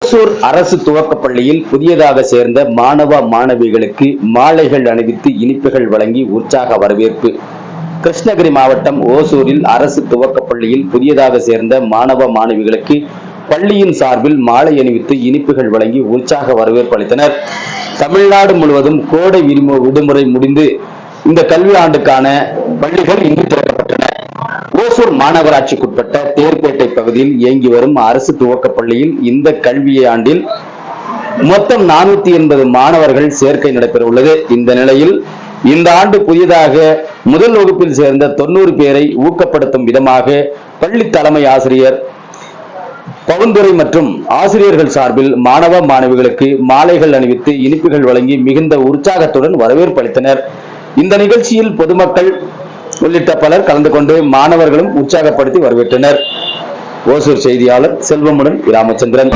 ஓசூர் அரசு துவக்கப்பள்ளியில் புதியதாக சேர்ந்த மாணவ மாணவிகளுக்கு மாலைகள் அணிவித்து இனிப்புகள் வழங்கி உற்சாக வரவேற்பு. கிருஷ்ணகிரி மாவட்டம் ஓசூரில் அரசு துவக்கப்பள்ளியில் புதியதாக சேர்ந்த மாணவ மாணவிகளுக்கு பள்ளியின் சார்பில் மாலை அணிவித்து இனிப்புகள் வழங்கி உற்சாக வரவேற்பு அளித்தனர். தமிழ்நாடு முழுவதும் கோடை விடுமுறை முடிந்து இந்த கல்வி ஆண்டுக்கான பள்ளிகள் இன்று திறக்கப்பட்டன. ஓசூர் மாநகராட்சிக்குட்பட்ட தேர்பேட்டை பகுதியில் இயங்கி வரும் அரசு துவக்கப் பள்ளியில் இந்த கல்வி ஆண்டில் மொத்தம் 480 மாணவர்கள் சேர்க்கை நடைபெற உள்ளது. இந்த நிலையில் இந்த ஆண்டு புதிதாக முதல் வகுப்பில் சேர்ந்த 90 பேரை ஊக்கப்படுத்தும் விதமாக பள்ளி தலைமை ஆசிரியர் பவுந்துரை மற்றும் ஆசிரியர்கள் சார்பில் மாணவ மாணவிகளுக்கு மாலைகள் அணிவித்து இனிப்புகள் வழங்கி மிகுந்த உற்சாகத்துடன் வரவேற்பு அளித்தனர். இந்த நிகழ்ச்சியில் பொதுமக்கள் உள்ளிட்ட பலர் கலந்து கொண்டு மாணவர்களும் உற்சாகப்படுத்தி வரவேற்றனர். ஓசூர் செய்தியாளர் செல்வமுடன் ராமச்சந்திரன்.